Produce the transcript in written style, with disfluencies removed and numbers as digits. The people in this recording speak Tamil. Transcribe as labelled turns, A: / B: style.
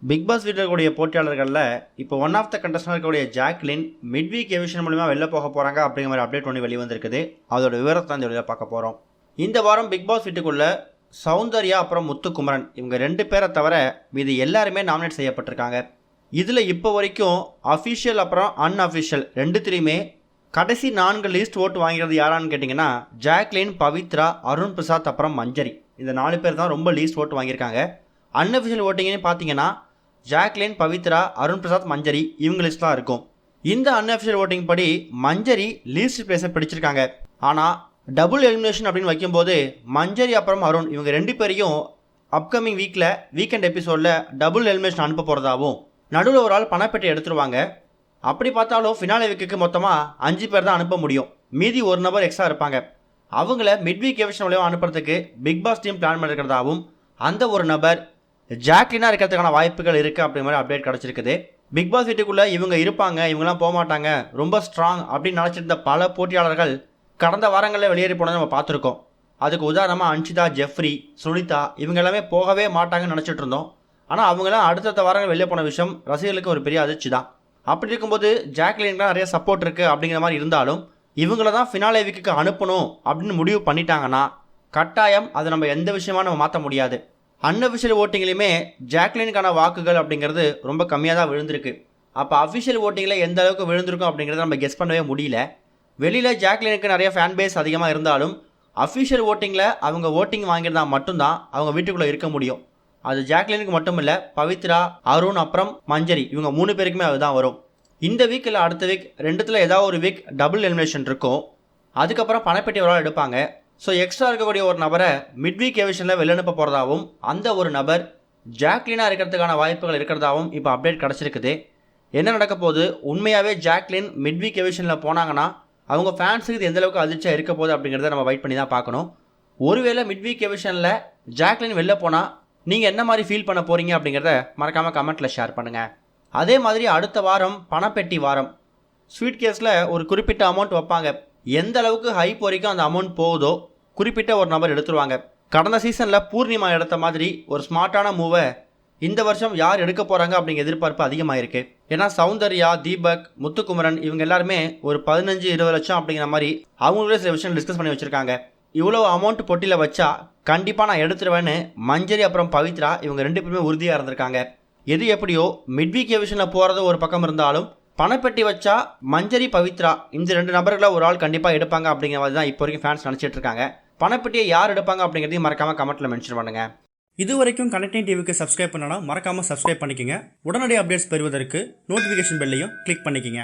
A: பிக் பாஸ் வீட்டில் இருக்கக்கூடிய போட்டியாளர்களில் இப்போ ஒன் ஆஃப் த கண்டஸ்டன்ட் இருக்கக்கூடிய ஜாக்லின் மிட் வீக் எவிஷன் மூலிமா வெளில போக போகிறாங்க அப்படிங்கிற மாதிரி அப்டேட் ஒன்று வெளிவந்திருக்குது. அதோட விவரத்தை தான் இந்த வெளியில் பார்க்க போகிறோம். இந்த வாரம் பிக் பாஸ் வீட்டுக்குள்ள சௌந்தர்யா அப்புறம் முத்துக்குமரன் இவங்க 2 பேரை தவிர மீது எல்லாருமே நாமினேட் செய்யப்பட்டிருக்காங்க. இதில் இப்போ வரைக்கும் அஃபிஷியல் அப்புறம் அன்அஃபிஷியல் ரெண்டுத்திலையுமே கடைசி 4 லீஸ்ட் ஓட்டு வாங்கிறது யாரான்னு கேட்டிங்கன்னா ஜாக்லின், பவித்ரா, அருண் பிரசாத் அப்புறம் மஞ்சரி. இந்த 4 பேர் தான் ரொம்ப லீஸ்ட் ஓட்டு வாங்கியிருக்காங்க. அன்அஃபிஷியல் ஓட்டிங்கன்னு பார்த்தீங்கன்னா ஜாக்லின், பவித்ரா, அருண் பிரசாத், மஞ்சரி இவங்க லிஸ்ட் தான் இருக்கும். இந்த அன்அஃபிஷியல் ஓட்டிங் படி மஞ்சரி லீஸ்ட் பிளேஸை பிடிச்சிருக்காங்க. ஆனால் டபுள் எலிமினேஷன் அப்படின்னு வைக்கும்போது மஞ்சரி அப்புறம் அருண் இவங்க 2 பேரையும் அப்கமிங் வீக்கெண்ட் எபிசோடில் டபுள் எலிமினேஷன் அனுப்ப போகிறதாகவும் நடுவில் ஒரு ஆள் பணப்பெட்டி எடுத்துருவாங்க. அப்படி பார்த்தாலும் ஃபினாலே வீக்குக்கு மொத்தமாக 5 பேர் தான் அனுப்ப முடியும். மீதி ஒரு நபர் எக்ஸ்ட்ரா இருப்பாங்க. அவங்கள மிட் வீக் எவிஷன் மூலியமாக அனுப்புறதுக்கு பிக் பாஸ் டீம் பிளான் பண்ணிருக்கிறதாகவும் அந்த ஒரு நபர் ஜாக்லினாக இருக்கிறதுக்கான வாய்ப்புகள் இருக்குது அப்படிங்கிற மாதிரி அப்டேட் கிடச்சிருக்குது. பிக் பாஸ் வீட்டுக்குள்ளே இவங்க இருப்பாங்க, இவங்கெல்லாம் போக மாட்டாங்க, ரொம்ப ஸ்ட்ராங் அப்படின்னு நினச்சிருந்த பல போட்டியாளர்கள் கடந்த வாரங்களில் வெளியேறி போனதை நம்ம பார்த்துருக்கோம். அதுக்கு உதாரணமாக அன்ஷிதா, ஜெஃப்ரி, சுனிதா இவங்க எல்லாமே போகவே மாட்டாங்கன்னு நினச்சிட்டு இருந்தோம். ஆனால் அவங்களாம் அடுத்தடுத்த வாரங்கள் வெளியே போன விஷயம் ரசிகர்களுக்கு ஒரு பெரிய அதிர்ச்சி தான். அப்படி இருக்கும்போது ஜாக்லினுக்குலாம் நிறைய சப்போர்ட் இருக்குது அப்படிங்கிற மாதிரி இருந்தாலும் இவங்கள தான் ஃபினாலே வீக்குக்கு அனுப்பணும் அப்படின்னு முடிவு பண்ணிட்டாங்கன்னா கட்டாயம் அதை நம்ம எந்த விஷயமா நம்ம மாற்ற முடியாது. அன்அஃபிஷியல் ஓட்டிங்லையுமே ஜாக்லினுக்கான வாக்குகள் அப்படிங்கிறது ரொம்ப கம்மியாக தான் விழுந்திருக்கு. அப்போ அஃபிஷியல் ஓட்டிங்கில் எந்த அளவுக்கு விழுந்திருக்கும் அப்படிங்கிறத நம்ம கெஸ் பண்ணவே முடியல. வெளியில் ஜாக்லினுக்கு நிறைய ஃபேன் பேஸ் அதிகமாக இருந்தாலும் அஃபிஷியல் ஓட்டிங்கில் அவங்க ஓட்டிங் வாங்கியிருந்தா மட்டும்தான் அவங்க வீட்டுக்குள்ளே இருக்க முடியும். அது ஜாக்லினுக்கு மட்டும் இல்லை, பவித்ரா, அருண் அப்புறம் மஞ்சரி இவங்க 3 பேருக்குமே அதுதான் வரும். இந்த வீக் இல்லை அடுத்த வீக் ரெண்டுத்தில் ஏதாவது ஒரு வீக் டபுள் எலிமினேஷன் இருக்கும். அதுக்கப்புறம் பணப்பெட்டி ஒரு ஆள் எடுப்பாங்க. ஸோ எக்ஸ்ட்ரா இருக்கக்கூடிய ஒரு நபரை மிட் வீக் எவிஷனில் வெளியனுப்ப போகிறதாகவும் அந்த ஒரு நபர் ஜாக்லினாக இருக்கிறதுக்கான வாய்ப்புகள் இருக்கிறதாகவும் இப்போ அப்டேட் கிடச்சிருக்குது. என்ன நடக்க போகுது, உண்மையாகவே ஜாக்லின் மிட் வீக் எவிஷனில் போனாங்கன்னா அவங்க ஃபேன்ஸுக்கு இது எந்தளவுக்கு அதிர்ச்சியாக இருக்க போகுது அப்படிங்கிறத நம்ம வெயிட் பண்ணி தான் பார்க்கணும். ஒருவேளை மிட் வீக் எவிஷனில் ஜாக்லின் வெளில போனால் நீங்கள் என்ன மாதிரி ஃபீல் பண்ண போகிறீங்க அப்படிங்கிறத மறக்காமல் கமெண்ட்டில் ஷேர் பண்ணுங்கள். அதே மாதிரி அடுத்த வாரம் பணப்பெட்டி வாரம். ஸ்வீட் கேஸில் ஒரு குறிப்பிட்ட அமௌண்ட் வைப்பாங்க. எந்த அளவுக்கு ஹைப் வரைக்கும் அந்த அமௌண்ட் போகுதோ குறிப்பிட்ட ஒரு நபர் எடுத்துருவாங்க. கடந்த சீசனில் பூர்ணிமா எடுத்த மாதிரி ஒரு ஸ்மார்ட்டான மூவை இந்த வருஷம் யார் எடுக்க போகிறாங்க அப்படிங்கிற எதிர்பார்ப்பு அதிகமாக இருக்குது. ஏன்னா சௌந்தர்யா, தீபக், முத்துக்குமரன் இவங்க எல்லாருமே ஒரு 15-20 லட்சம் அப்படிங்கிற மாதிரி அவங்களே சில விஷயம் டிஸ்கஸ் பண்ணி வச்சுருக்காங்க. இவ்வளோ அமௌண்ட் பொட்டியில் வச்சா கண்டிப்பாக நான் எடுத்துருவேன்னு மஞ்சரி அப்புறம் பவித்ரா இவங்க 2 பேருமே உறுதியாக இருந்திருக்காங்க. எது எப்படியோ மிட் வீக் எவிஷனில் போகிறது ஒரு பக்கம் இருந்தாலும் பணப்பெட்டி வச்சா மஞ்சரி, பவித்ரா இந்த 2 நபர்களை ஒரு ஆள் கண்டிப்பாக எடுப்பாங்க அப்படிங்கிற மாதிரி தான் இப்போ வரைக்கும் ஃபேன்ஸ் நினச்சிட்டு இருக்காங்க. பணப்பெட்டியை யார் எடுப்பாங்க அப்படிங்கிறதையும் மறக்காமல் கமெண்ட்டில் மென்ஷன் பண்ணுங்க. இது வரைக்கும் கனெக்டிங் டிவிக்கு சப்ஸ்கிரைப் பண்ணனா மறக்காமல் சப்ஸ்கிரைப் பண்ணிக்கங்க. உடனடி அப்டேட்ஸ் பெறுவதற்கு நோட்டிஃபிகேஷன் பெல்லையும் கிளிக் பண்ணிக்கங்க.